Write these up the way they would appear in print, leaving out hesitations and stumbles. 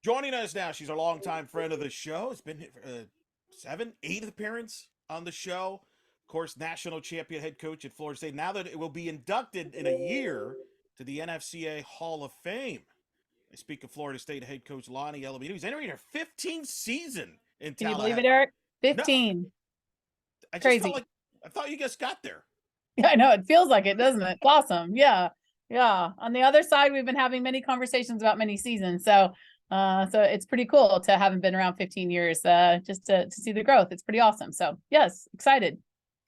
Joining us now, she's a longtime friend of the show. It's been eighth appearance on the show. Of course, national champion head coach at Florida State. Now that it will be inducted in a year to the NFCA Hall of Fame. I speak of Florida State head coach Lonni Alameda, who's entering her 15th season in Can you believe it, Tallahassee. Eric? No, 15. I just felt Crazy. like I thought you just got there. Yeah, I know. It feels like it, doesn't it? It's awesome. Yeah. Yeah. On the other side, we've been having many conversations about many seasons. So it's pretty cool to having been around 15 years, just to see the growth. It's pretty awesome. So yes, excited.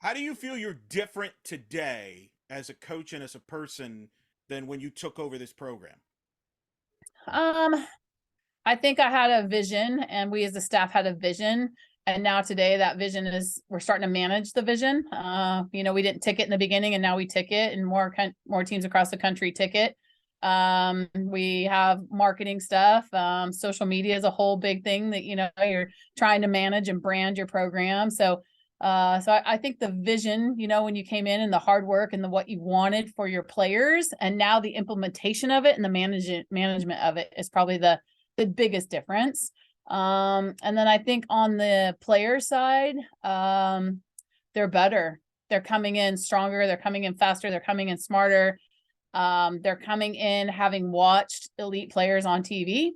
How do you feel you're different today as a coach and as a person than when you took over this program? Um, I think I had a vision and we as a staff had a vision. And now today that vision we're starting to manage the vision. We didn't tick it in the beginning and now we tick it and more teams across the country tick it. We have marketing stuff. Social media is a whole big thing that, you're trying to manage and brand your program. So I think the vision, when you came in and the hard work and what you wanted for your players and now the implementation of it and the management of it is probably the biggest difference. And then I think on the player side, they're better. They're coming in stronger. They're coming in faster. They're coming in smarter. They're coming in having watched elite players on TV.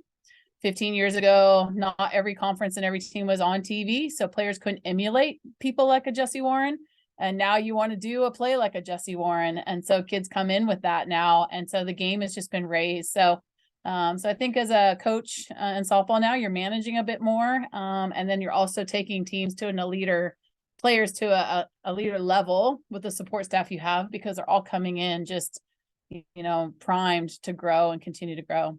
15 years ago, not every conference and every team was on TV, so players couldn't emulate people like a Jesse Warren. And now you want to do a play like a Jesse Warren. And so kids come in with that now. And so the game has just been raised. So I think as a coach in softball now, you're managing a bit more. And then you're also taking teams to players to a leader level with the support staff you have, because they're all coming in just, primed to grow and continue to grow.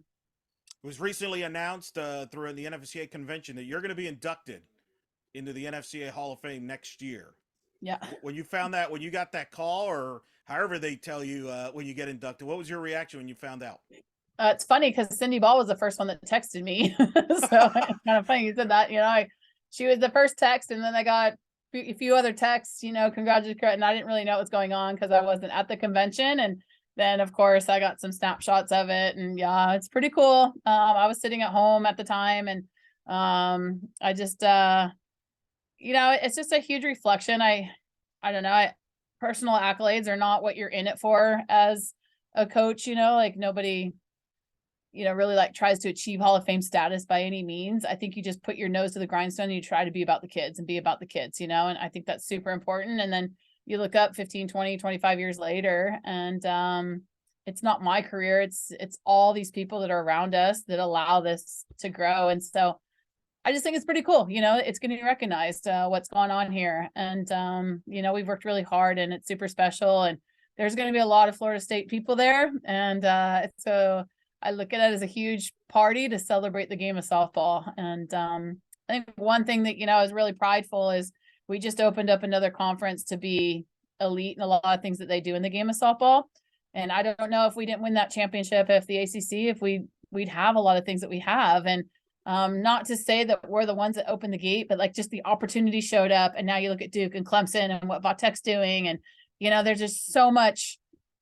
It was recently announced through the NFCA convention that you're going to be inducted into the NFCA Hall of Fame next year. Yeah. When you found that, when you got that call, or however they tell you when you get inducted, what was your reaction when you found out? It's funny because Cindy Ball was the first one that texted me. So it's kind of funny you said that. She was the first text, and then I got a few other texts, congratulations. And I didn't really know what was going on because I wasn't at the convention. And then, of course, I got some snapshots of it. And yeah, it's pretty cool. I was sitting at home at the time, and I just, it's just a huge reflection. I don't know. Personal accolades are not what you're in it for as a coach. Like nobody really like tries to achieve Hall of Fame status by any means. I think you just put your nose to the grindstone and you try to be about the kids and be about the kids, and I think that's super important. And then you look up 15, 20, 25 years later, and it's not my career. It's all these people that are around us that allow this to grow. And so I just think it's pretty cool. It's getting recognized what's going on here. And, we've worked really hard and it's super special. And there's going to be a lot of Florida State people there. And so I look at it as a huge party to celebrate the game of softball. And I think one thing that, I was really prideful is we just opened up another conference to be elite in a lot of things that they do in the game of softball. And I don't know if we didn't win that championship, if the ACC, if we'd have a lot of things that we have. And not to say that we're the ones that opened the gate, but like just the opportunity showed up. And now you look at Duke and Clemson and what Vatek's doing. And, there's just so much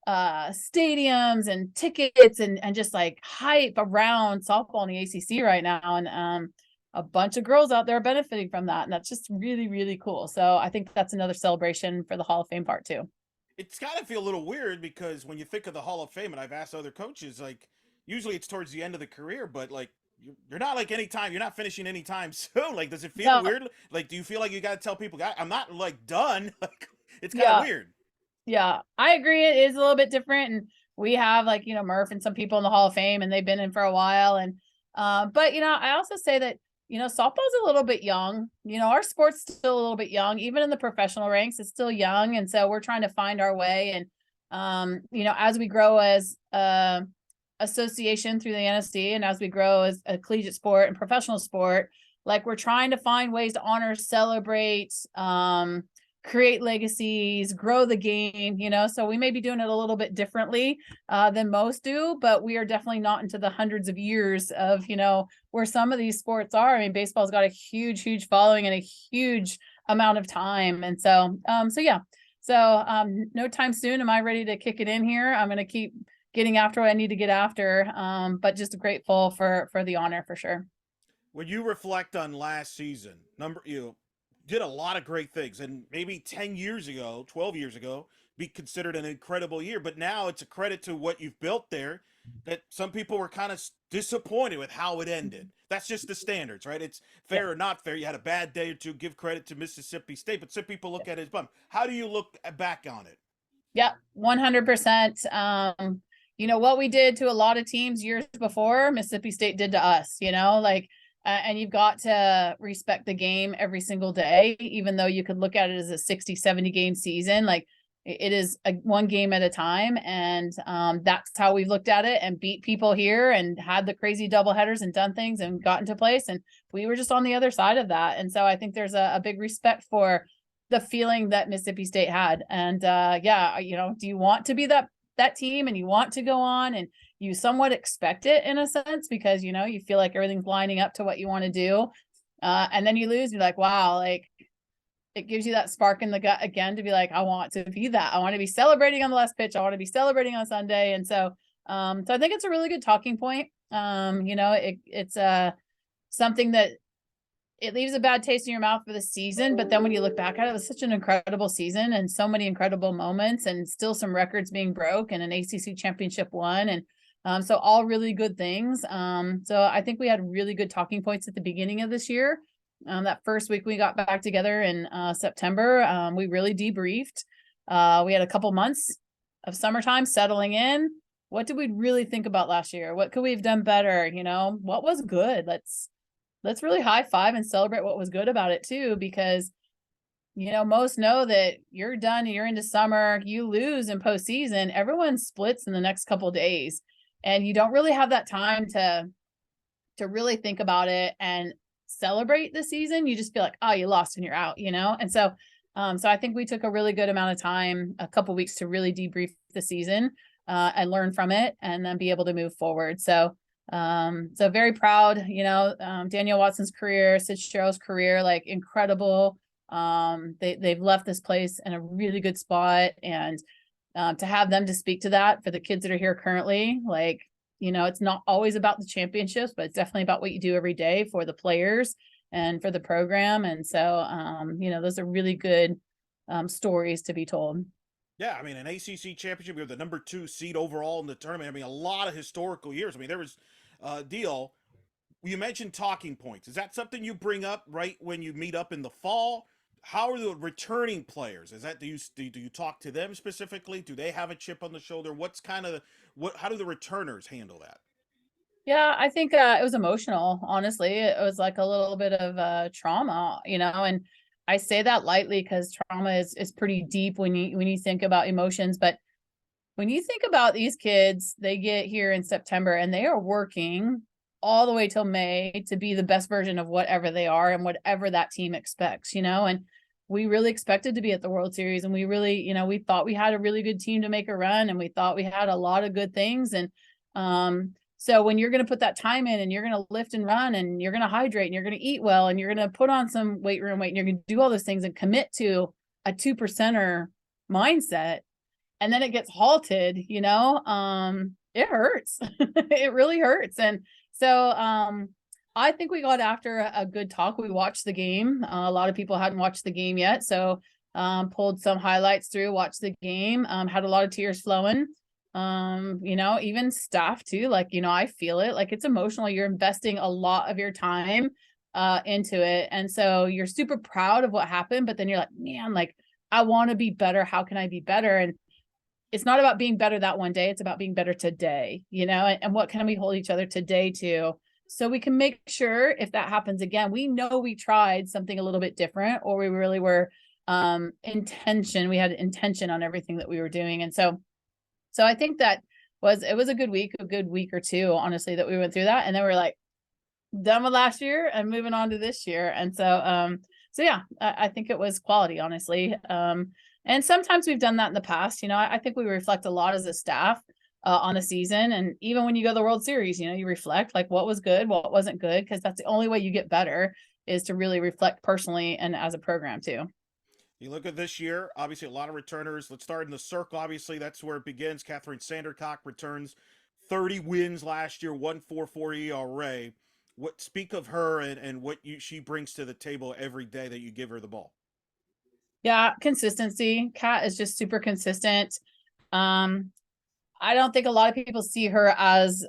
stadiums and tickets and just like hype around softball in the ACC right now. And a bunch of girls out there benefiting from that. And that's just really, really cool. So I think that's another celebration for the Hall of Fame part too. It's got to feel a little weird because when you think of the Hall of Fame, and I've asked other coaches, like usually it's towards the end of the career, but like you're not like you're not finishing anytime soon. Like, does it feel weird? Like, do you feel like you got to tell people, I'm not like done? Like, it's kind of weird. Yeah, I agree. It is a little bit different. And we have like, Murph and some people in the Hall of Fame and they've been in for a while. And, but, I also say that, softball's a little bit young, our sport's still a little bit young, even in the professional ranks, it's still young. And so we're trying to find our way. And, as we grow as association through the NFCA and as we grow as a collegiate sport and professional sport, like we're trying to find ways to honor, celebrate, create legacies, grow the game, so we may be doing it a little bit differently than most do, but we are definitely not into the hundreds of years of, where some of these sports are. I mean, baseball's got a huge, huge following and a huge amount of time. And so, no time soon am I ready to kick it in here. I'm going to keep getting after what I need to get after. But just grateful for the honor for sure. When you reflect on last season, you did a lot of great things, and maybe 10 years ago, 12 years ago, be considered an incredible year. But now it's a credit to what you've built there that some people were kind of disappointed with how it ended. That's just the standards, right? It's Yeah. fair or not fair. You had a bad day or two. Give credit to Mississippi State, but some people look at it as bum. How do you look back on it? Yeah, 100%. You know, what we did to a lot of teams years before, Mississippi State did to us, you know, like, and you've got to respect the game every single day, even though you could look at it as a 60, 70 game season. Like, it is one game at a time. And that's how we've looked at it and beat people here and had the crazy double headers and done things and got into place. And we were just on the other side of that. And so I think there's a big respect for the feeling that Mississippi State had. And yeah, you know, do you want to be that team and you want to go on and you somewhat expect it in a sense because, you know, you feel like everything's lining up to what you want to do. And then you lose, you're like, wow, like it gives you that spark in the gut again to be like, I want to be that. I want to be celebrating on the last pitch. I want to be celebrating on Sunday. And so I think it's a really good talking point. You know, it's something that it leaves a bad taste in your mouth for the season, but then when you look back at it, it was such an incredible season and so many incredible moments and still some records being broke and an ACC championship won. And so all really good things. So I think we had really good talking points at the beginning of this year. That first week we got back together in September, we really debriefed. We had a couple months of summertime settling in. What did we really think about last year? What could we have done better? You know, what was good? Let's really high five and celebrate what was good about it too, because, you know, most know that you're done, you're into summer, you lose in postseason, everyone splits in the next couple of days and you don't really have that time to really think about it and celebrate the season. You just feel like, oh, you lost and you're out, you know? And so, so I think we took a really good amount of time, a couple of weeks to really debrief the season and learn from it and then be able to move forward. So very proud, you know, Daniel Watson's career, Sid Sherrill's career, like incredible. They've left this place in a really good spot. And to have them to speak to that for the kids that are here currently, like, you know, it's not always about the championships, but it's definitely about what you do every day for the players and for the program. And so, you know, those are really good stories to be told. Yeah, I mean, an ACC championship, we were the number 2 seed overall in the tournament. I mean, a lot of historical years. I mean, there was a deal. You mentioned talking points. Is that something you bring up right when you meet up in the fall? How are the returning players? Is that do you talk to them specifically? Do they have a chip on the shoulder? What's kind of what? How do the returners handle that? Yeah, I think it was emotional, honestly. It was like a little bit of trauma, you know, and I say that lightly because trauma is pretty deep when you think about emotions. But when you think about these kids, they get here in September and they are working all the way till May to be the best version of whatever they are and whatever that team expects, you know, and we really expected to be at the World Series and we really, you know, we thought we had a really good team to make a run and we thought we had a lot of good things. And so when you're going to put that time in and you're going to lift and run and you're going to hydrate and you're going to eat well and you're going to put on some weight room weight and you're going to do all those things and commit to a 2%er mindset and then it gets halted, you know, it hurts. It really hurts. And so I think we got after a good talk. We watched the game. A lot of people hadn't watched the game yet. So pulled some highlights through, watched the game, had a lot of tears flowing. You know, even staff too, like, you know, I feel it, like it's emotional. You're investing a lot of your time into it. And so you're super proud of what happened, but then you're like, man, like I want to be better. How can I be better? And it's not about being better that one day. It's about being better today, you know, and what can we hold each other today to, so we can make sure if that happens again, we know we tried something a little bit different, or we really were we had intention on everything that we were doing. And so I think that it was a good week or two, honestly, that we went through that. And then we're like done with last year and moving on to this year. And so yeah, I think it was quality, honestly. And sometimes we've done that in the past. You know, I think we reflect a lot as a staff on a season. And even when you go to the World Series, you know, you reflect like what was good, what wasn't good, because that's the only way you get better is to really reflect personally and as a program too. You look at this year, obviously a lot of returners. Let's start in the circle. Obviously, that's where it begins. Catherine Sandercock returns 30 wins last year, 1.44 ERA. What speak of her and what she brings to the table every day that you give her the ball. Yeah, consistency. Kat is just super consistent. Um, I don't think a lot of people see her as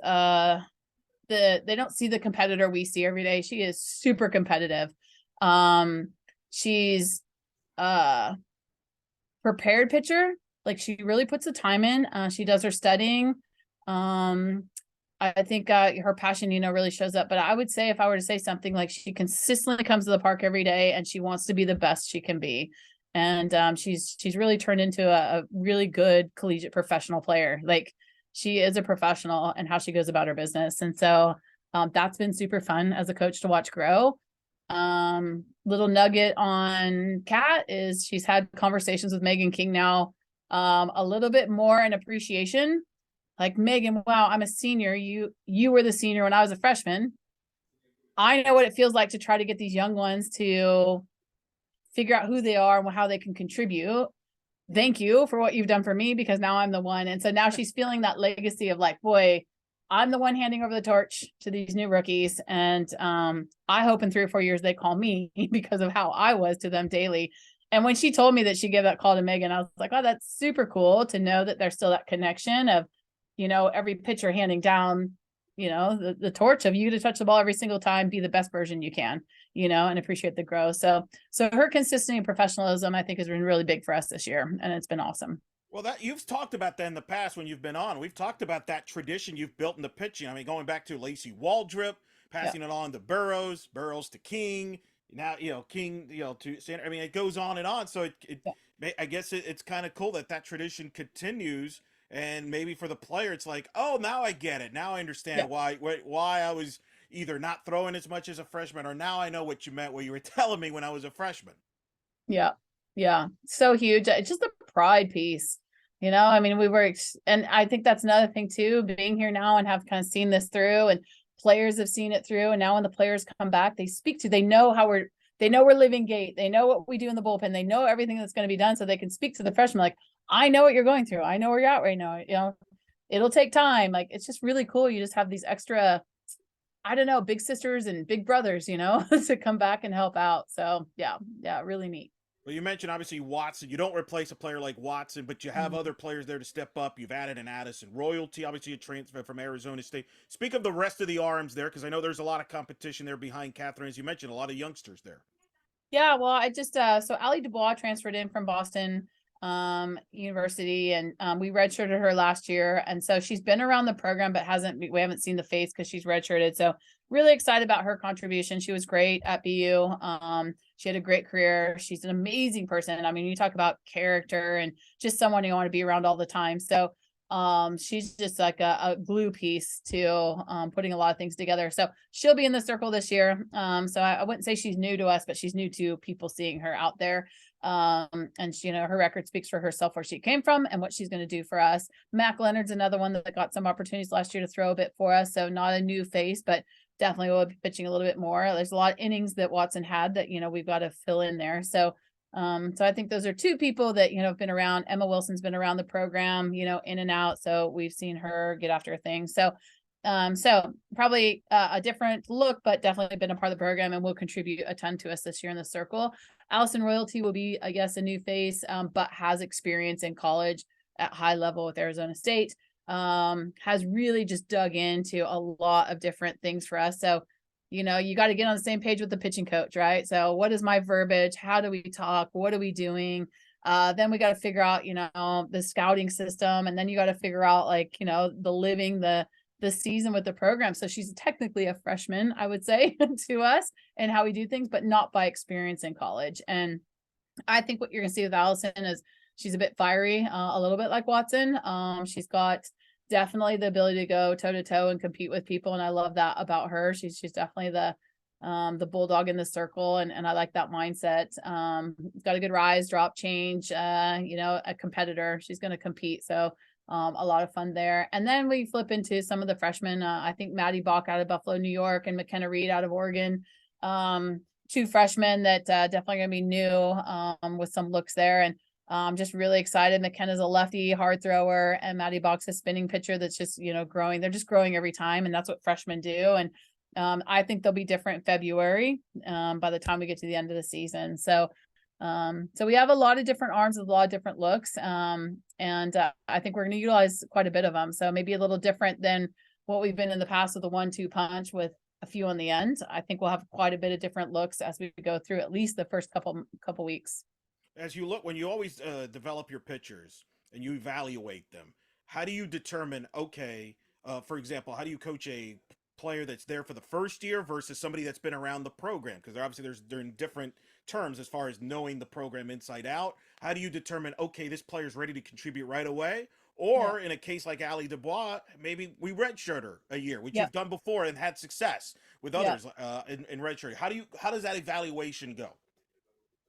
they don't see the competitor we see every day. She is super competitive. She's prepared pitcher. Like she really puts the time in. She does her studying. I think her passion, really shows up. But I would say if I were to say something, like she consistently comes to the park every day and she wants to be the best she can be. And she's really turned into a really good collegiate professional player. Like she is a professional and how she goes about her business. And so that's been super fun as a coach to watch grow. Little nugget on Kat is she's had conversations with Megan King now, a little bit more in appreciation. Like, Megan, wow, I'm a senior. You were the senior when I was a freshman. I know what it feels like to try to get these young ones to figure out who they are and how they can contribute. Thank you for what you've done for me, because now I'm the one. And so now she's feeling that legacy of like, boy, I'm the one handing over the torch to these new rookies. And I hope in 3 or 4 years they call me because of how I was to them daily. And when she told me that she gave that call to Megan, I was like, oh, that's super cool to know that there's still that connection of, every pitcher handing down, the torch of you to touch the ball every single time, be the best version you can, and appreciate the growth. So her consistency and professionalism, I think, has been really big for us this year. And it's been awesome. Well, that you've talked about that in the past when you've been on. We've talked about that tradition you've built in the pitching. I mean, going back to Lacey Waldrop, Yeah. passing it on to Burrows, Burrows to King. Now, King, to Sanders. I mean, it goes on and on. So I guess it's kind of cool that tradition continues. And maybe for the player, it's like, oh, now I get it. Now I understand why I was either not throwing as much as a freshman, or now I know what you meant, what you were telling me when I was a freshman. Yeah. Yeah. So huge. It's just the pride piece. I mean, and I think that's another thing too, being here now and have kind of seen this through, and players have seen it through. And now when the players come back, they know they know we're living gate. They know what we do in the bullpen. They know everything that's going to be done. So they can speak to the freshmen like, I know what you're going through. I know where you're at right now. It'll take time. Like, it's just really cool. You just have these extra, I don't know, big sisters and big brothers, to come back and help out. So yeah, really neat. Well, you mentioned obviously Watson. You don't replace a player like Watson, but you have other players there to step up. You've added an Addison Royalty, obviously a transfer from Arizona State. Speak of the rest of the arms there, because I know there's a lot of competition there behind Catherine. As you mentioned, a lot of youngsters there. Yeah, well, I just so Ali Dubois transferred in from Boston University, and we redshirted her last year, and so she's been around the program but we haven't seen the face because she's redshirted. So really excited about her contribution. She was great at BU. She had a great career. She's an amazing person. I mean, you talk about character and just someone you want to be around all the time. So she's just like a glue piece to putting a lot of things together. So she'll be in the circle this year. So I wouldn't say she's new to us, but she's new to people seeing her out there. And she, her record speaks for herself, where she came from and what she's going to do for us. Mac Leonard's another one that got some opportunities last year to throw a bit for us. So not a new face, but definitely will be pitching a little bit more. There's a lot of innings that Watson had that, we've got to fill in there. So I think those are two people that, have been around. Emma Wilson's been around the program, in and out. So we've seen her get after things. So probably a different look, but definitely been a part of the program and will contribute a ton to us this year in the circle. Allison Royalty will be, I guess, a new face, but has experience in college at high level with Arizona State. Has really just dug into a lot of different things for us. So you got to get on the same page with the pitching coach, right? So what is my verbiage? How do we talk? What are we doing? Then we got to figure out, the scouting system. And then you got to figure out the living the season with the program. So she's technically a freshman, I would say, to us and how we do things, but not by experience in college. And I think what you're going to see with Allison is she's a bit fiery, a little bit like Watson. She's got definitely the ability to go toe to toe and compete with people. And I love that about her. She's definitely the bulldog in the circle. And I like that mindset. Got a good rise, drop, change, a competitor. She's going to compete. So a lot of fun there. And then we flip into some of the freshmen. I think Maddie Bach out of Buffalo, New York, and McKenna Reed out of Oregon. two freshmen that definitely going to be new with some looks there. And just really excited. McKenna's a lefty hard thrower, and Maddie Box a spinning pitcher that's just, growing. They're just growing every time, and that's what freshmen do. And I think they'll be different in February by the time we get to the end of the season. So we have a lot of different arms with a lot of different looks. And I think we're going to utilize quite a bit of them. So maybe a little different than what we've been in the past with the 1-2 punch with a few on the end. I think we'll have quite a bit of different looks as we go through at least the first couple weeks. As you look, when you always develop your pitchers and you evaluate them, how do you determine, okay, for example, how do you coach a player that's there for the first year versus somebody that's been around the program? Because obviously they're in different terms as far as knowing the program inside out. How do you determine, okay, this player's ready to contribute right away? Or in a case like Ali Dubois, maybe we redshirt her a year, which you've done before and had success with others in redshirt. How does that evaluation go?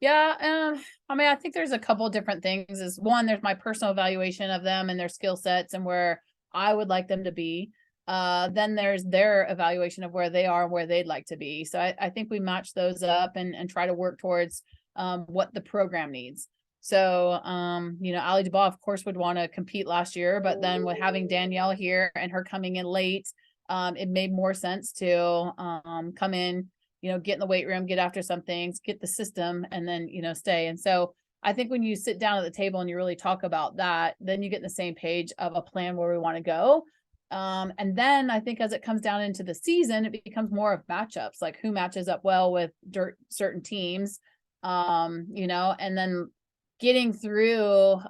Yeah, I think there's a couple of different things. Is one, there's my personal evaluation of them and their skill sets and where I would like them to be. Then there's their evaluation of where they are and where they'd like to be. So I think we match those up and try to work towards what the program needs. So, Ali Dubois, of course, would want to compete last year, but then with having Danielle here and her coming in late, it made more sense to come in, get in the weight room, get after some things, get the system, and then, stay. And so I think when you sit down at the table and you really talk about that, then you get in the same page of a plan where we want to go. And then I think as it comes down into the season, it becomes more of matchups, like who matches up well with certain teams, and then getting through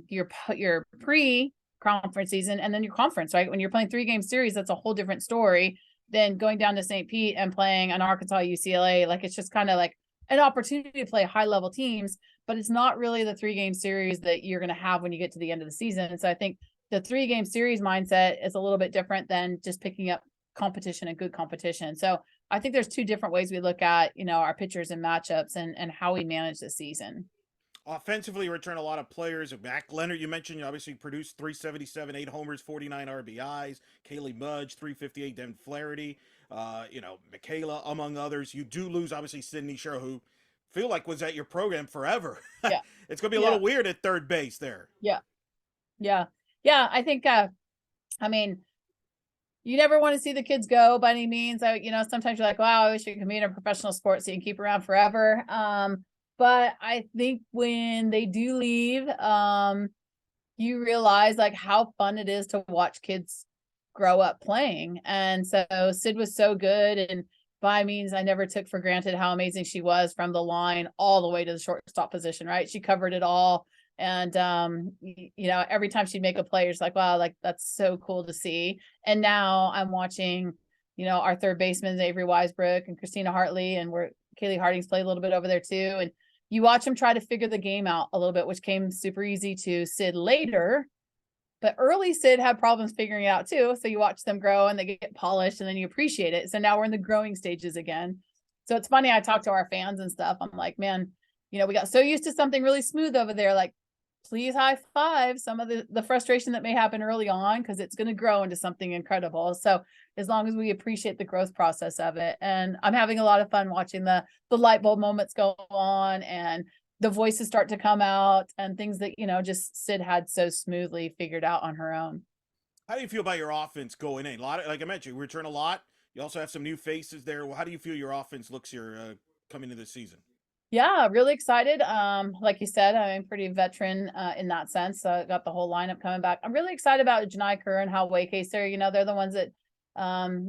your pre-conference season and then your conference, right? When you're playing 3-game series, that's a whole different story than going down to St. Pete and playing an Arkansas, UCLA. Like, it's just kind of like an opportunity to play high level teams, but it's not really the 3-game series that you're going to have when you get to the end of the season. And so I think the 3-game series mindset is a little bit different than just picking up competition and good competition. So I think there's two different ways we look at, our pitchers and matchups and how we manage the season. Offensively, return a lot of players. Mac Leonard, you mentioned, you obviously produced 377, 8 homers, 49 RBIs. Kaylee Mudge, 358. Devin Flaherty, Michaela, among others. You do lose, obviously, Sydney Sherrill, who feel like was at your program forever. Yeah. It's going to be a little weird at third base there. Yeah. I think, you never want to see the kids go by any means. Sometimes you're like, wow, I wish you could be in a professional sport so you can keep around forever. But I think when they do leave, you realize like how fun it is to watch kids grow up playing. And so Sid was so good. And by means, I never took for granted how amazing she was from the line all the way to the shortstop position, right? She covered it all. And, every time she'd make a play, it's like, wow, like that's so cool to see. And now I'm watching, our third baseman, Avery Weisbrook and Christina Hartley, and Kaylee Harding's played a little bit over there too. And you watch them try to figure the game out a little bit, which came super easy to Sid later. But early Sid had problems figuring it out too. So you watch them grow and they get polished and then you appreciate it. So now we're in the growing stages again. So it's funny, I talk to our fans and stuff. I'm like, man, we got so used to something really smooth over there. Like, please high five some of the frustration that may happen early on, because it's going to grow into something incredible. So as long as we appreciate the growth process of it. And I'm having a lot of fun watching the light bulb moments go on and the voices start to come out and things that, just Sid had so smoothly figured out on her own. How do you feel about your offense going in? A lot like I mentioned, you return a lot. You also have some new faces there. Well, how do you feel your offense looks here coming into the season? Yeah, really excited. Like you said, I'm pretty veteran in that sense. So I got the whole lineup coming back. I'm really excited about Janai Kerr and how Waycaster, they're the ones that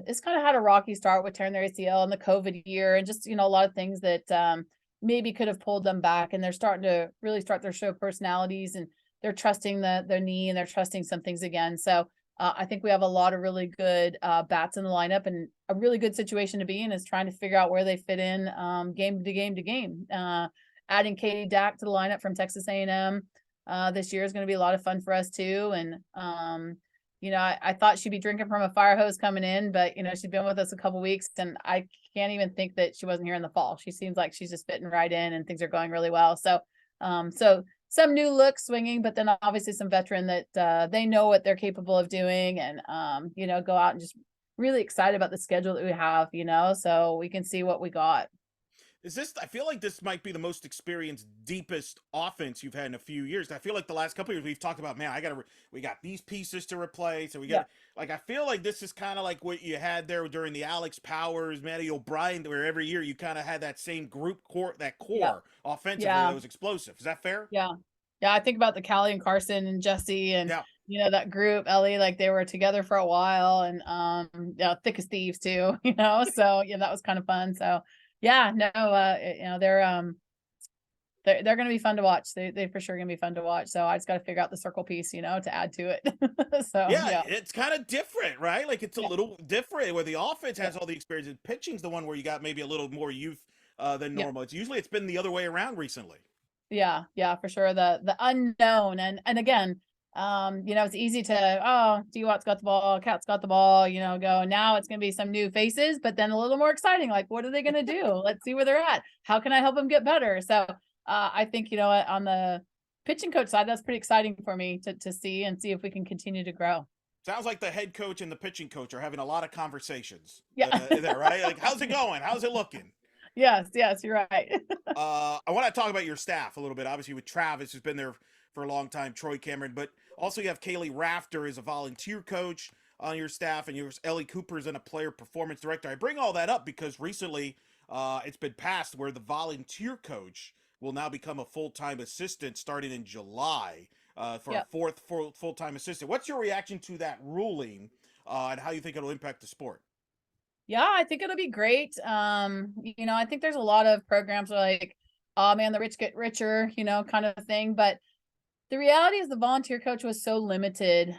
it's kind of had a rocky start with tearing their ACL in the COVID year and just, a lot of things that maybe could have pulled them back. And they're starting to really start their show personalities, and they're trusting their knee, and they're trusting some things again. So I think we have a lot of really good bats in the lineup, and a really good situation to be in is trying to figure out where they fit in game to game to game. Adding Katie Dack to the lineup from Texas A&M this year is going to be a lot of fun for us too. And, I thought she'd be drinking from a fire hose coming in, but, she's been with us a couple weeks, and I can't even think that she wasn't here in the fall. She seems like she's just fitting right in and things are going really well. So, some new looks swinging, but then obviously some veteran that they know what they're capable of doing, and go out and just really excited about the schedule that we have, so we can see what we got. I feel like this might be the most experienced, deepest offense you've had in a few years. I feel like the last couple of years we've talked about, man, we got these pieces to replace, and we Yeah. got, like, I feel like this is kind of like what you had there during the Alex Powers, Matty O'Brien, where every year you kind of had that same group core, that Yeah. core offensively Yeah. that was explosive. Is that fair? Yeah. Yeah. I think about the Callie and Carson and Jesse and, Yeah. that group, Ellie, like they were together for a while and, thick as thieves too, so yeah, that was kind of fun. So yeah, no, they're going to be fun to watch. They for sure going to be fun to watch. So I just got to figure out the circle piece, to add to it. So Yeah, yeah. it's kind of different, right? Like it's a Yeah. little different where the offense Yeah. has all the experience, and pitching's the one where you got maybe a little more youth than Yeah. normal. It's been the other way around recently. Yeah, yeah, for sure. The unknown and again, it's easy to, oh, D-Watt's got the ball, Cat's got the ball, go. Now it's gonna be some new faces, but then a little more exciting. Like, what are they gonna do? Let's see where they're at. How can I help them get better? So I think, on the pitching coach side, that's pretty exciting for me to see and see if we can continue to grow. Sounds like the head coach and the pitching coach are having a lot of conversations. Yeah. There, right? Like, how's it going? How's it looking? Yes, you're right. I want to talk about your staff a little bit. Obviously, with Travis, who's been there for a long time, Troy Cameron, but also you have Kaylee Rafter as a volunteer coach on your staff, and yours Ellie Cooper is a player performance director. I bring all that up because recently it's been passed where the volunteer coach will now become a full-time assistant starting in July for a Yeah. fourth full-time assistant. What's your reaction to that ruling and how you think it'll impact the sport? Yeah, I think it'll be great. I think there's a lot of programs like, oh man, the rich get richer, kind of thing. But the reality is the volunteer coach was so limited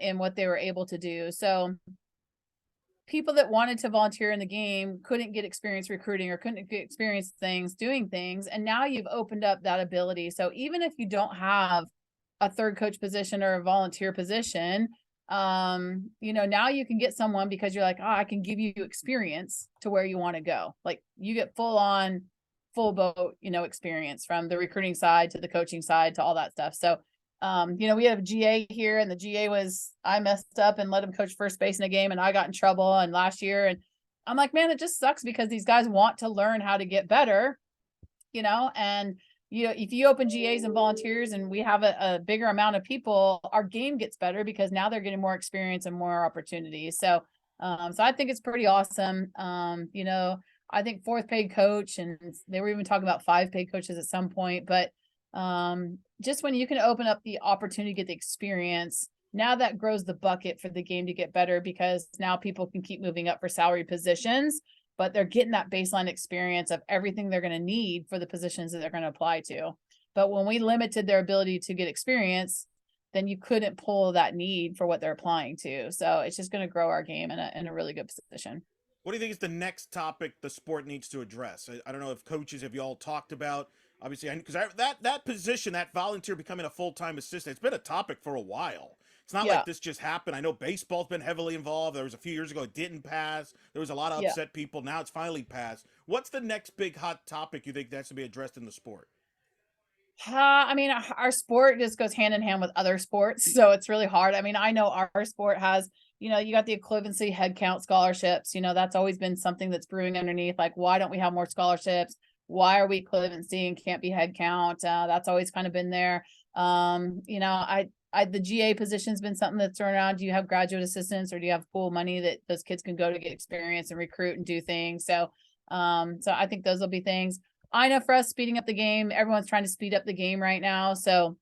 in what they were able to do. So people that wanted to volunteer in the game couldn't get experience recruiting or couldn't get experience doing things. And now you've opened up that ability. So even if you don't have a third coach position or a volunteer position, now you can get someone because you're like, oh, I can give you experience to where you want to go. Like you get full boat, experience from the recruiting side to the coaching side to all that stuff. So, we have GA here and the GA I messed up and let him coach first base in a game and I got in trouble and last year. And I'm like, man, it just sucks because these guys want to learn how to get better, and if you open GAs and volunteers and we have a bigger amount of people, our game gets better because now they're getting more experience and more opportunities. So, so I think it's pretty awesome. I think fourth paid coach, and they were even talking about 5 paid coaches at some point, but just when you can open up the opportunity to get the experience, now that grows the bucket for the game to get better because now people can keep moving up for salary positions, but they're getting that baseline experience of everything they're going to need for the positions that they're going to apply to. But when we limited their ability to get experience, then you couldn't pull that need for what they're applying to. So it's just going to grow our game in a really good position. What do you think is the next topic the sport needs to address? I don't know if coaches have you all talked about, obviously, because that position, that volunteer becoming a full-time assistant, it's been a topic for a while. It's not like this just happened. I know baseball's been heavily involved. There was a few years ago it didn't pass. There was a lot of upset people. Now it's finally passed. What's the next big hot topic you think that should be addressed in the sport? I mean, our sport just goes hand in hand with other sports, so it's really hard. I mean, I know our sport has, you got the equivalency head count scholarships. That's always been something that's brewing underneath. Like, why don't we have more scholarships? Why are we equivalency and can't be head count? That's always kind of been there. The GA position's been something that's thrown around. Do you have graduate assistants or do you have pool money that those kids can go to get experience and recruit and do things? So, so I think those will be things. I know for us speeding up the game, everyone's trying to speed up the game right now. So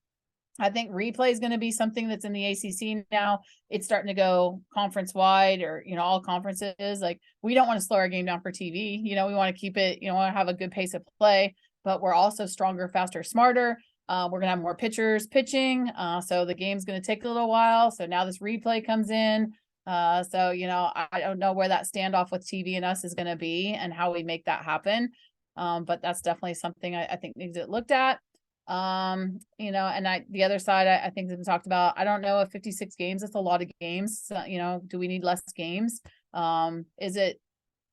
I think replay is going to be something that's in the ACC now. It's starting to go conference wide or, all conferences. Like we don't want to slow our game down for TV. We want to keep it, want to have a good pace of play, but we're also stronger, faster, smarter. We're going to have more pitchers pitching. So the game's going to take a little while. So now this replay comes in. I don't know where that standoff with TV and us is going to be and how we make that happen. But that's definitely something I think needs to get looked at. And the other side, I think has been talked about. I don't know if 56 games, that's a lot of games. So, do we need less games? Is it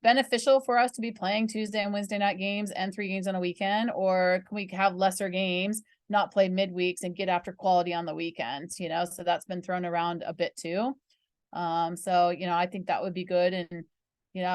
beneficial for us to be playing Tuesday and Wednesday night games and 3 games on a weekend, or can we have lesser games, not play midweeks and get after quality on the weekends? So that's been thrown around a bit too. I think that would be good. And,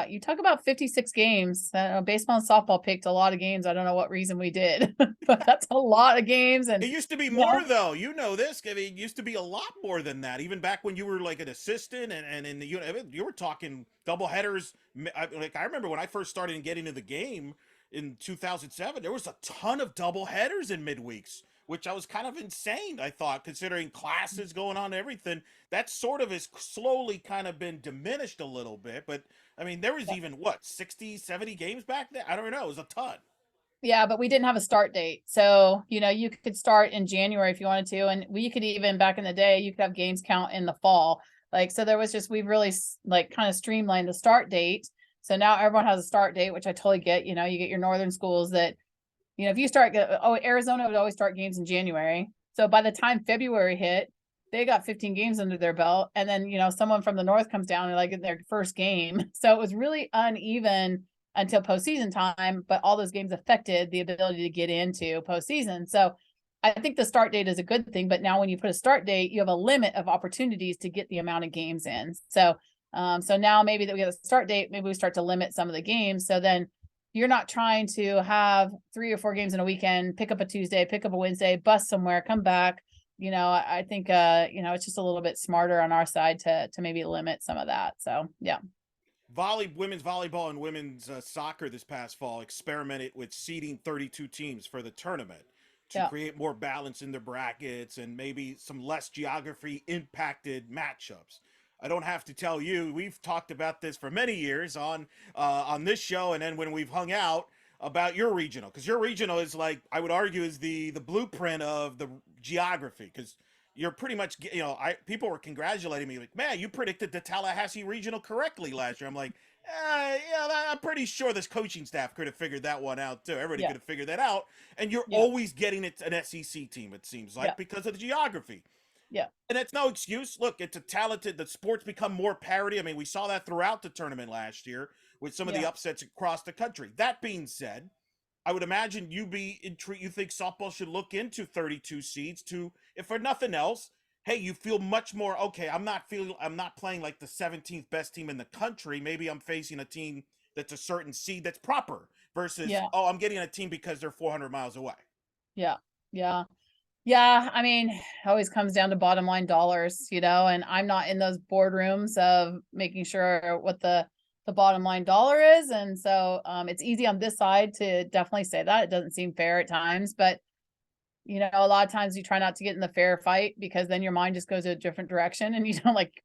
you talk about 56 games. Baseball and softball picked a lot of games. I don't know what reason we did, but that's a lot of games. And It used to be you know, more though. You know this. I mean, it used to be a lot more than that. Even back when you were like an assistant and in the you were talking double headers. Like I remember when I first started getting into the game in 2007, there was a ton of double headers in midweeks, which I was kind of insane. I thought, considering classes going on and everything, that sort of has slowly kind of been diminished a little bit. But I mean, there was even what 60, 70 games back then. I don't know. It was a ton. yeah, but we didn't have a start date. So, you could start in January if you wanted to. And we could even back in the day, you could have games count in the fall. Like, so there was just, we've really like kind of streamlined the start date. So now everyone has a start date, which I totally get. You get your northern schools that, if you start, Arizona would always start games in January. So by the time February hit, they got 15 games under their belt. And then, someone from the north comes down and like in their first game. So it was really uneven until postseason time, but all those games affected the ability to get into postseason. So I think the start date is a good thing, but now when you put a start date, you have a limit of opportunities to get the amount of games in. So, so now maybe that we have a start date, maybe we start to limit some of the games. So then you're not trying to have 3 or 4 games in a weekend, pick up a Tuesday, pick up a Wednesday, bus somewhere, come back. I think, it's just a little bit smarter on our side to maybe limit some of that. So, yeah. Women's volleyball and women's soccer this past fall experimented with seeding 32 teams for the tournament to create more balance in their brackets and maybe some less geography impacted matchups. I don't have to tell you, we've talked about this for many years on this show, and then when we've hung out about your regional, because your regional is like, I would argue, is the blueprint of the geography, because you're pretty much, people were congratulating me like, man, you predicted the Tallahassee regional correctly last year. I'm like, yeah, I'm pretty sure this coaching staff could have figured that one out too. Everybody could have figured that out. And you're always getting it an SEC team, it seems like, because of the geography. Yeah. And that's no excuse. Look, it's a talented, the sports become more parity. I mean, we saw that throughout the tournament last year with some of the upsets across the country. That being said, I would imagine you think softball should look into 32 seeds to, if for nothing else, hey, you feel much more, okay, I'm not playing like the 17th best team in the country. Maybe I'm facing a team that's a certain seed that's proper versus, oh, I'm getting a team because they're 400 miles away. Yeah. Yeah. Yeah. I mean, it always comes down to bottom line dollars, and I'm not in those boardrooms of making sure what the bottom line dollar is. And so it's easy on this side to definitely say that it doesn't seem fair at times, but a lot of times you try not to get in the fair fight because then your mind just goes a different direction. And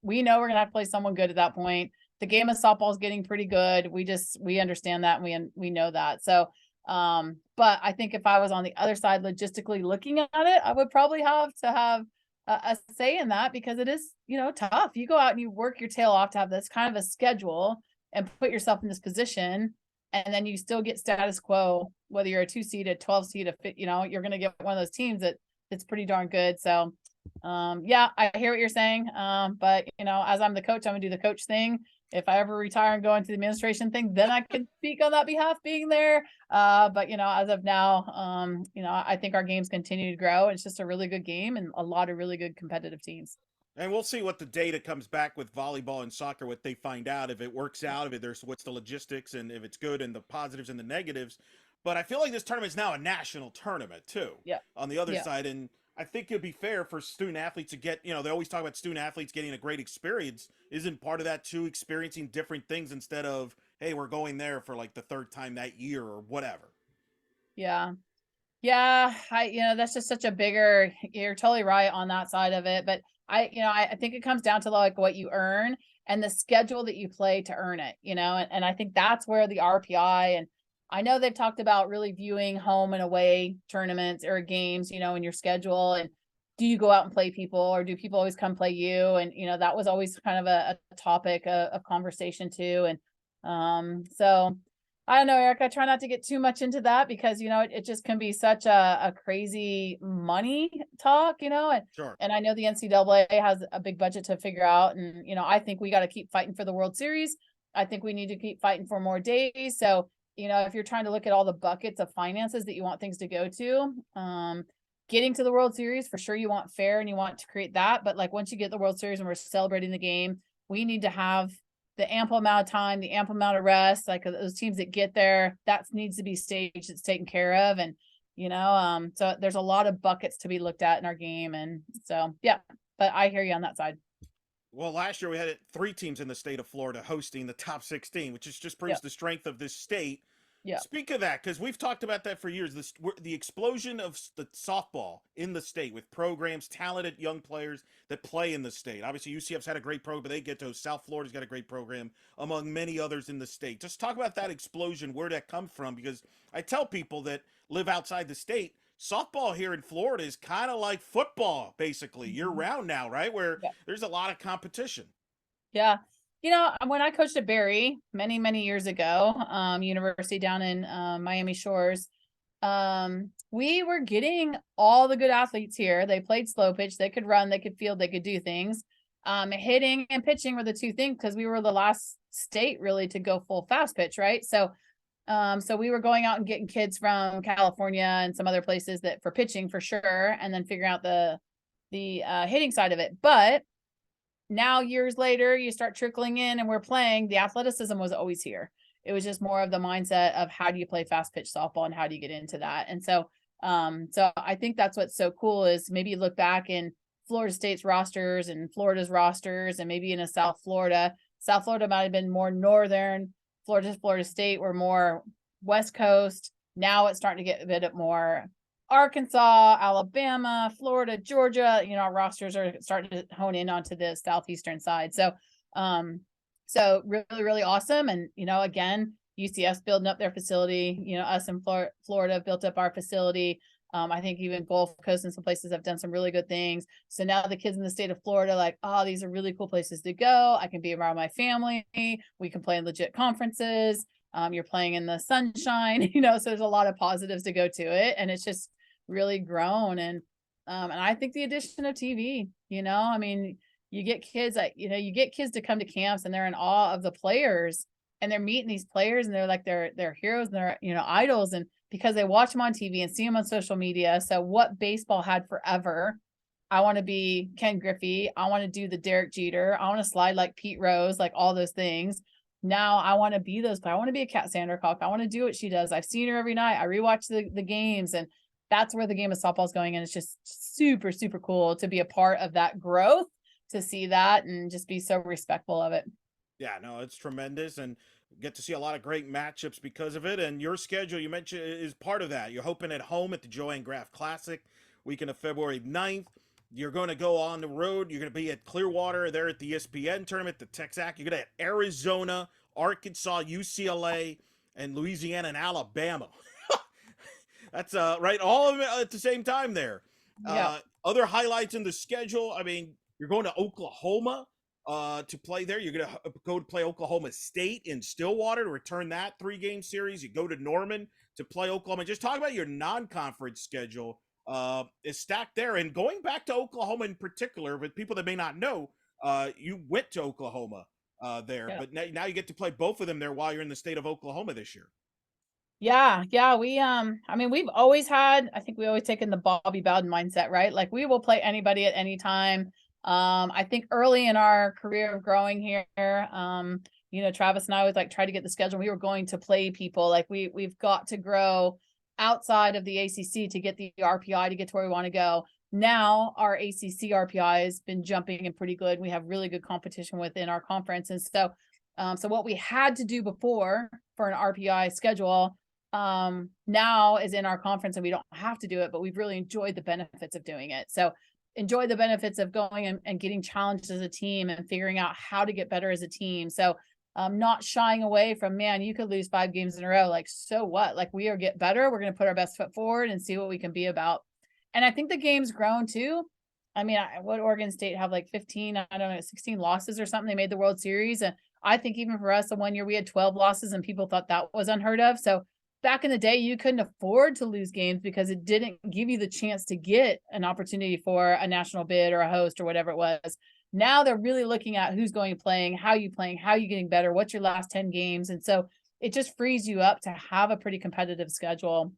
we know we're going to have to play someone good at that point. The game of softball is getting pretty good. We understand that. And we know that. So, but I think if I was on the other side, logistically looking at it, I would probably have to have a say in that because it is, tough. You go out and you work your tail off to have this kind of a schedule and put yourself in this position. And then you still get status quo, whether you're a 2 seed, a 12 seed, you're going to get one of those teams that's pretty darn good. So, yeah, I hear what you're saying. But as I'm the coach, I'm gonna do the coach thing. If I ever retire and go into the administration thing, then I can speak on that behalf being there. But as of now, I think our games continue to grow. It's just a really good game and a lot of really good competitive teams. And we'll see what the data comes back with volleyball and soccer, what they find out, if it works out, what's the logistics, and if it's good, and the positives and the negatives. But I feel like this tournament is now a national tournament too. Yeah. On the other side, and I think it'd be fair for student athletes to get, they always talk about student athletes getting a great experience. Isn't part of that too experiencing different things instead of, hey, we're going there for like the 3rd time that year or whatever? Yeah. Yeah, that's just such a bigger, you're totally right on that side of it. But I think it comes down to like what you earn and the schedule that you play to earn it, and I think that's where the RPI, and I know they've talked about really viewing home and away tournaments or games, in your schedule. And do you go out and play people or do people always come play you? And, that was always kind of a topic of conversation too. And so I don't know, Eric, I try not to get too much into that because, it just can be such a crazy money talk, and, Sure. and I know the NCAA has a big budget to figure out. And, I think we got to keep fighting for the World Series. I think we need to keep fighting for more days. So, if you're trying to look at all the buckets of finances that you want things to go to, getting to the World Series, for sure you want fair and you want to create that. But like once you get the World Series and we're celebrating the game, we need to have the ample amount of time, the ample amount of rest, like those teams that get there, that needs to be staged, it's taken care of. And, so there's a lot of buckets to be looked at in our game. And so, yeah, but I hear you on that side. Well, last year we had 3 teams in the state of Florida hosting the top 16, which just proves Yep. the strength of this state. Yeah. Speak of that, because we've talked about that for years. The explosion of the softball in the state with programs, talented young players that play in the state. Obviously, UCF's had a great program, but they get to South Florida's got a great program, among many others in the state. Just talk about that explosion, where that come from, because I tell people that live outside the state, softball here in Florida is kind of like football, basically, year round now, right? Where Yeah. there's a lot of competition. Yeah. When I coached at Barry many, many years ago, university down in Miami Shores, we were getting all the good athletes here. They played slow pitch, they could run, they could field, they could do things. Hitting and pitching were the 2 things, because we were the last state really to go full fast pitch, right? So we were going out and getting kids from California and some other places that for pitching for sure, and then figuring out the hitting side of it. But now years later, you start trickling in and we're playing, the athleticism was always here. It was just more of the mindset of how do you play fast pitch softball and how do you get into that. And so I think that's what's so cool is maybe you look back in Florida State's rosters and Florida's rosters, and maybe in a South Florida might have been more northern. Florida State were more West Coast. Now it's starting to get a bit more Arkansas, Alabama, Florida, Georgia. Our rosters are starting to hone in onto the southeastern side. So really, really awesome. And again, UCF's building up their facility. Us in Florida built up our facility. I think even Gulf Coast and some places have done some really good things. So now the kids in the state of Florida, like, oh, these are really cool places to go. I can be around my family. We can play in legit conferences. You're playing in the sunshine, so there's a lot of positives to go to it. And it's just really grown. And I think the addition of TV, you get kids to come to camps and they're in awe of the players, and they're meeting these players and they're like, they're heroes and they're, idols. And because they watch them on TV and see them on social media. So what baseball had forever, I want to be Ken Griffey. I want to do the Derek Jeter. I want to slide like Pete Rose, like all those things. Now I want to be those, but I want to be a Kat Sandercock. I want to do what she does. I've seen her every night. I rewatch the games, and that's where the game of softball is going. And it's just super, super cool to be a part of that growth, to see that and just be so respectful of it. Yeah, no, it's tremendous, and get to see a lot of great matchups because of it. And your schedule, you mentioned, is part of that. You're hoping at home at the Joanne Graff Classic, weekend of February 9th. You're going to go on the road. You're going to be at Clearwater there at the ESPN tournament, the Texac. You're going to have Arizona, Arkansas, UCLA, and Louisiana and Alabama. That's right, all of it at the same time there. Yeah. Other highlights in the schedule, I mean, you're going to Oklahoma to play there. You're going to go to play Oklahoma State in Stillwater to return that 3-game series. You go to Norman to play Oklahoma. Just talk about your non-conference schedule is stacked there. And going back to Oklahoma in particular, with people that may not know, you went to Oklahoma there, Yeah. but now you get to play both of them there while you're in the state of Oklahoma this year. Yeah. We, we've always had, I think we always taken the Bobby Bowden mindset, right? Like we will play anybody at any time. I think early in our career of growing here, Travis and I always like try to get the schedule. We were going to play people, like we've got to grow outside of the ACC to get the RPI to get to where we want to go. Now our ACC RPI has been jumping and pretty good. We have really good competition within our conference. And so what we had to do before for an RPI schedule, now is in our conference, and we don't have to do it, but we've really enjoyed the benefits of doing it. So enjoy the benefits of going and getting challenged as a team and figuring out how to get better as a team. So not shying away from, man, you could lose 5 games in a row. Like, so what? Like, we are get better. We're going to put our best foot forward and see what we can be about. And I think the game's grown too. I mean, what Oregon State have like 15, I don't know, 16 losses or something. They made the World Series. And I think even for us, the one year we had 12 losses and people thought that was unheard of. So back in the day, you couldn't afford to lose games because it didn't give you the chance to get an opportunity for a national bid or a host or whatever it was. Now they're really looking at who's going playing, how you getting better, what's your last 10 games. And so it just frees you up to have a pretty competitive schedule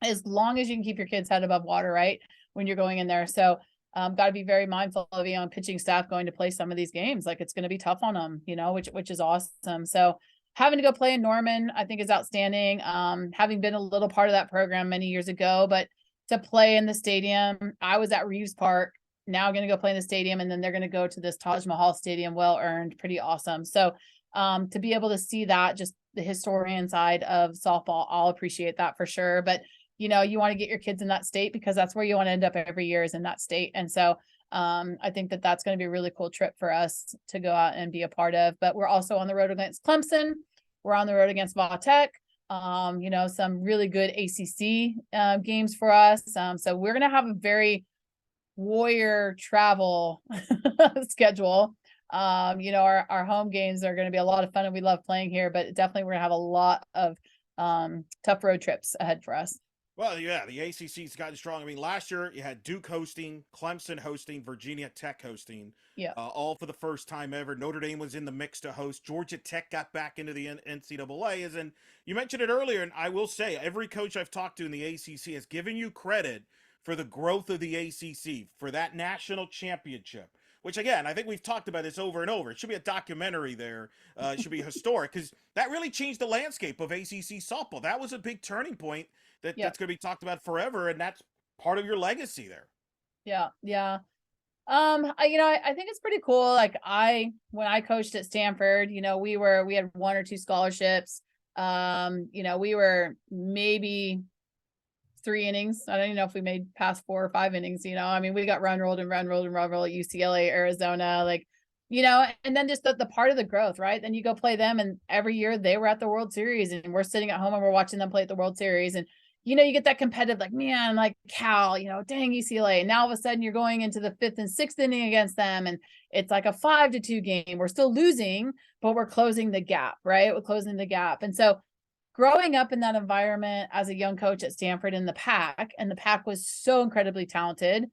as long as you can keep your kids' head above water, right, when you're going in there. So got to be very mindful of, pitching staff going to play some of these games. Like it's going to be tough on them, which is awesome. So having to go play in Norman, I think is outstanding. Having been a little part of that program many years ago, but to play in the stadium, I was at Reeves Park, now going to go play in the stadium, and then they're going to go to this Taj Mahal Stadium. Well earned, pretty awesome. So to be able to see that, just the historian side of softball, I'll appreciate that for sure. But you want to get your kids in that state because that's where you want to end up every year, is in that state. And so I think that that's going to be a really cool trip for us to go out and be a part of. But we're also on the road against Clemson. We're on the road against Va Tech. Some really good ACC games for us. So we're going to have a very warrior travel schedule. Our home games are going to be a lot of fun, and we love playing here, but definitely we're going to have a lot of tough road trips ahead for us. Well, yeah, the ACC's gotten strong. I mean, last year you had Duke hosting, Clemson hosting, Virginia Tech hosting, Yeah. all for the first time ever. Notre Dame was in the mix to host. Georgia Tech got back into the NCAA. And you mentioned it earlier, and I will say, every coach I've talked to in the ACC has given you credit for the growth of the ACC, for that national championship. Which, again, I think we've talked about this over and over. It should be a documentary there. It should be historic, because that really changed the landscape of ACC softball. That was a big turning point that's going to be talked about forever, and that's part of your legacy there. Yeah, yeah. I think it's pretty cool. Like when I coached at Stanford, we had 1 or 2 scholarships. We were maybe 3 innings. I don't even know if we made past 4 or 5 innings. We got run rolled at UCLA, Arizona, and then just the part of the growth, right? Then you go play them, and every year they were at the World Series, and we're sitting at home and we're watching them play at the World Series. And you get that competitive, like, man, like Cal, dang UCLA. And now all of a sudden you're going into the 5th and 6th inning against them, and it's like a 5-2 game. We're still losing, but we're closing the gap, right? We're closing the gap. And so growing up in that environment as a young coach at Stanford in the Pac, and the Pac was so incredibly talented.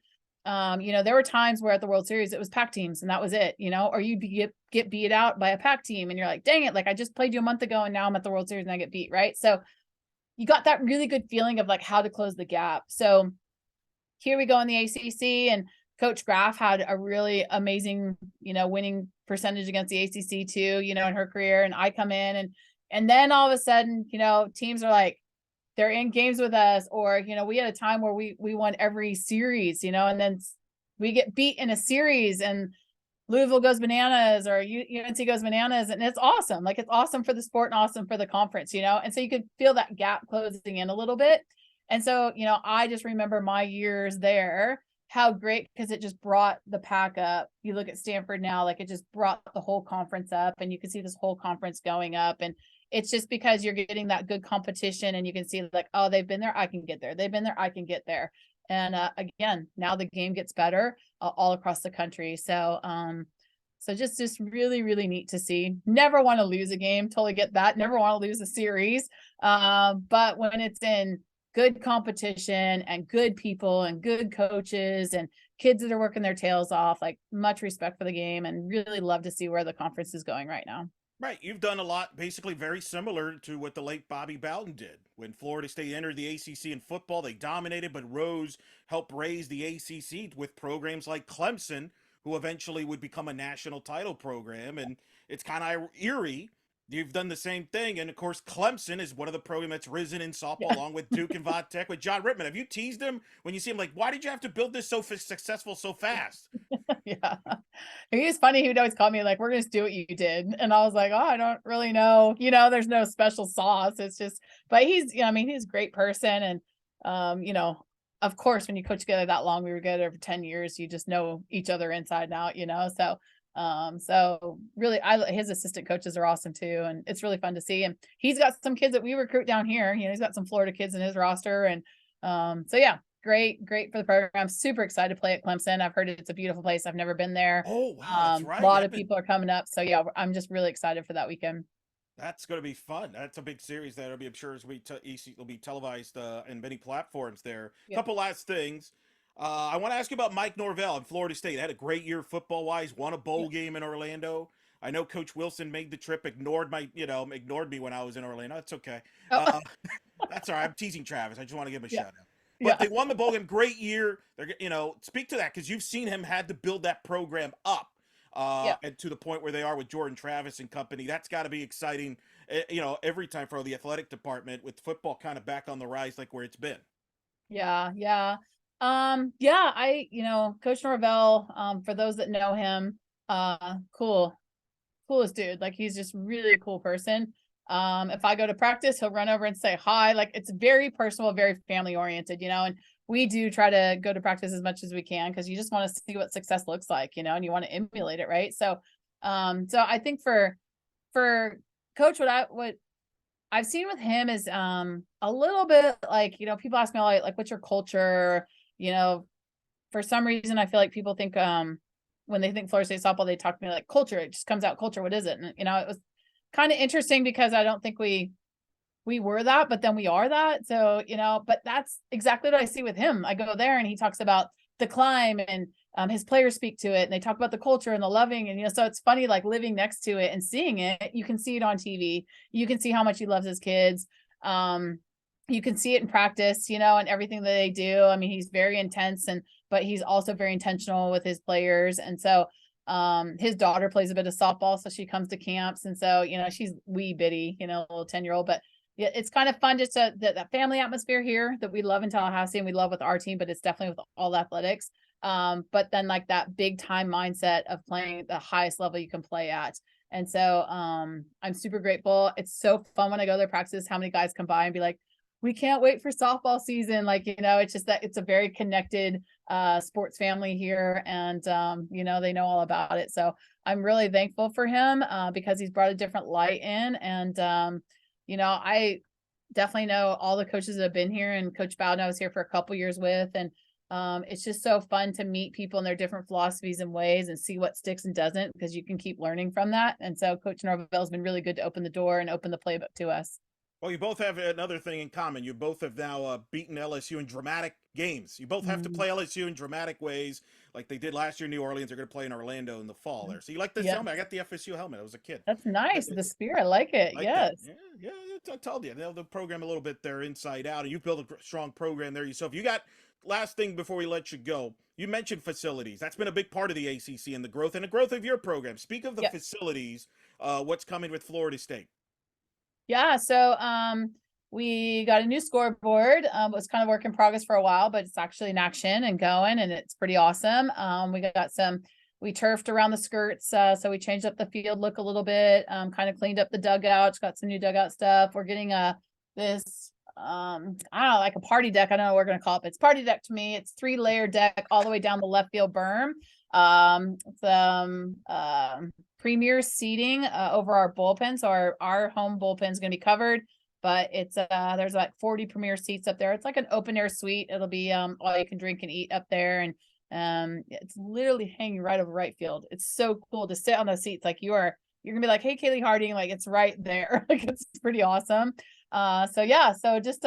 There were times where at the World Series it was Pac teams, and that was it, or you get beat out by a Pac team, and you're like, dang it, like I just played you a month ago, and now I'm at the World Series and I get beat, right? So you got that really good feeling of like how to close the gap. So here we go in the ACC, and Coach Graff had a really amazing, winning percentage against the ACC too, in her career. And I come in, and then all of a sudden, teams are like, they're in games with us, or, we had a time where we won every series, and then we get beat in a series, and Louisville goes bananas, or UNC goes bananas, and it's awesome. Like, it's awesome for the sport and awesome for the conference, and so you could feel that gap closing in a little bit. And so, I just remember my years there, how great, because it just brought the Pac up. You look at Stanford now, like it just brought the whole conference up, and you can see this whole conference going up. And it's just because you're getting that good competition, and you can see like, oh, they've been there, I can get there. They've been there, I can get there. And again, now the game gets better all across the country. So just really, really neat to see. Never want to lose a game. Totally get that. Never want to lose a series. But when it's in good competition and good people and good coaches and kids that are working their tails off, like, much respect for the game, and really love to see where the conference is going right now. Right. You've done a lot, basically very similar to what the late Bobby Bowden did. When Florida State entered the ACC in football, they dominated, but Rose helped raise the ACC with programs like Clemson, who eventually would become a national title program. And it's kind of eerie. You've done the same thing. And of course, Clemson is one of the programs that's risen in softball, along with Duke and Va Tech with John Rittman. Have you teased him when you see him, like, why did you have to build this so successful so fast? Yeah. He was funny. He would always call me like, we're going to do what you did. And I was like, oh, I don't really know. There's no special sauce. It's just, but he's, he's a great person. And, of course, when you coach together that long, we were together for 10 years, you just know each other inside and out, so really, his assistant coaches are awesome too. And it's really fun to see. And he's got some kids that we recruit down here. He's got some Florida kids in his roster. And, so yeah, great for the program. Super excited to play at Clemson. I've heard it's a beautiful place. I've never been there. Oh, wow, that's right. A lot of people are coming up. So yeah, I'm just really excited for that weekend. That's going to be fun. That's a big series that'll be, I'm sure, will be televised in many platforms there. A couple last things. I want to ask you about Mike Norvell in Florida State. Had a great year football-wise, won a bowl game in Orlando. I know Coach Wilson made the trip, ignored me when I was in Orlando. That's okay. Oh. That's all right. I'm teasing Travis. I just want to give him a shout out. But they won the bowl game. Great year. They're, speak to that because you've seen him had to build that program up, and to the point where they are with Jordan Travis and company. That's got to be exciting. Every time for the athletic department with football kind of back on the rise, like where it's been. Yeah. Coach Norvell, for those that know him, coolest dude. Like, he's just really a cool person. If I go to practice, he'll run over and say hi. Like, it's very personal, very family oriented, and we do try to go to practice as much as we can because you just want to see what success looks like, and you want to emulate it, right? So I think for Coach, what I've seen with him is a little bit like, people ask me like what's your culture? For some reason I feel like people think when they think Florida State softball, they talk to me like culture. It just comes out culture. What is it? And it was kind of interesting because I don't think we were that, but then we are that. So, but that's exactly what I see with him. I go there and he talks about the climb and his players speak to it and they talk about the culture and the loving. And, so it's funny, like living next to it and seeing it. You can see it on TV. You can see how much he loves his kids. You can see it in practice, and everything that they do. I mean, he's very intense but he's also very intentional with his players. And so his daughter plays a bit of softball, so she comes to camps. And so, she's wee bitty, a little 10-year-old, but yeah, it's kind of fun just that family atmosphere here that we love in Tallahassee and we love with our team, but it's definitely with all athletics. But then like that big time mindset of playing the highest level you can play at. And so I'm super grateful. It's so fun when I go to their practices, how many guys come by and be like, we can't wait for softball season. Like, it's just that it's a very connected sports family here. And, they know all about it. So I'm really thankful for him because he's brought a different light in. And, I definitely know all the coaches that have been here, and Coach Bowden I was here for a couple years with. And it's just so fun to meet people and their different philosophies and ways and see what sticks and doesn't, because you can keep learning from that. And so Coach Norvell has been really good to open the door and open the playbook to us. Well, you both have another thing in common. You both have now beaten LSU in dramatic games. You both have to play LSU in dramatic ways, like they did last year in New Orleans. They're going to play in Orlando in the fall there. So you like this helmet? I got the FSU helmet. I was a kid. That's nice. The spirit, I like it. Yes. Yeah. I told you. They'll program a little bit there inside out, and you built a strong program there yourself. You got, last thing before we let you go, you mentioned facilities. That's been a big part of the ACC and the growth of your program. Speak of the facilities. What's coming with Florida State? Yeah, so we got a new scoreboard. It was kind of work in progress for a while, but it's actually in action and going, and it's pretty awesome. We turfed around the skirts, so we changed up the field look a little bit, kind of cleaned up the dugouts, got some new dugout stuff. We're getting this I don't know, like a party deck. I don't know what we're gonna call it, but it's party deck to me. It's 3-layer deck all the way down the left field berm. Premier seating over our bullpen. So our home bullpen is going to be covered, but it's there's like 40 premier seats up there. It's like an open air suite. It'll be all you can drink and eat up there, and it's literally hanging right over right field. It's so cool to sit on those seats. Like you're gonna be like, hey, Kaylee Harding, like it's right there. Like it's pretty awesome. So just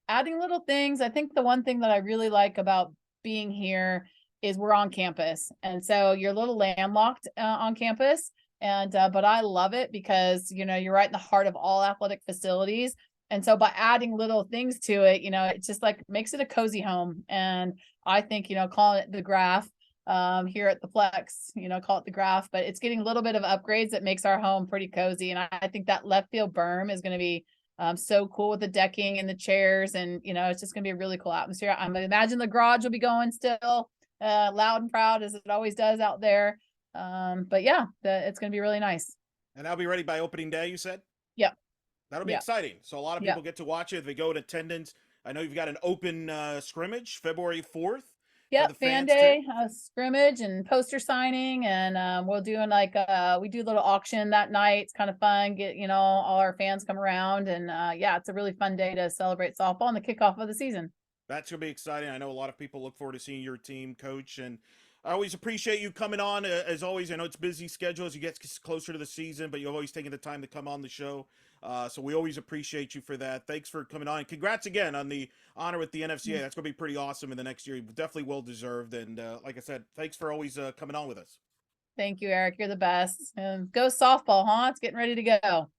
adding little things. I think the one thing that I really like about being here is we're on campus. And so you're a little landlocked on campus. And, but I love it because, you're right in the heart of all athletic facilities. And so by adding little things to it, it just like makes it a cozy home. And I think, calling it the Graph here at the Flex, call it the Graph, but it's getting a little bit of upgrades that makes our home pretty cozy. And I think that left field berm is going to be so cool with the decking and the chairs. And, it's just going to be a really cool atmosphere. I imagine the garage will be going still. Loud and proud as it always does out there. But yeah, it's going to be really nice. And that'll be ready by opening day, you said? Yep. That'll be exciting. So a lot of people get to watch it. They go in attendance. I know you've got an open scrimmage February 4th. Yep, fan day, scrimmage and poster signing. And we'll do we do a little auction that night. It's kind of fun. Get, all our fans come around. And it's a really fun day to celebrate softball and the kickoff of the season. That's going to be exciting. I know a lot of people look forward to seeing your team, Coach, and I always appreciate you coming on. As always, I know it's busy schedule as you get closer to the season, but you've always taken the time to come on the show. So we always appreciate you for that. Thanks for coming on. Congrats again on the honor with the NFCA. That's going to be pretty awesome in the next year. Definitely well-deserved. And like I said, thanks for always coming on with us. Thank you, Eric. You're the best. And go softball, huh? It's getting ready to go.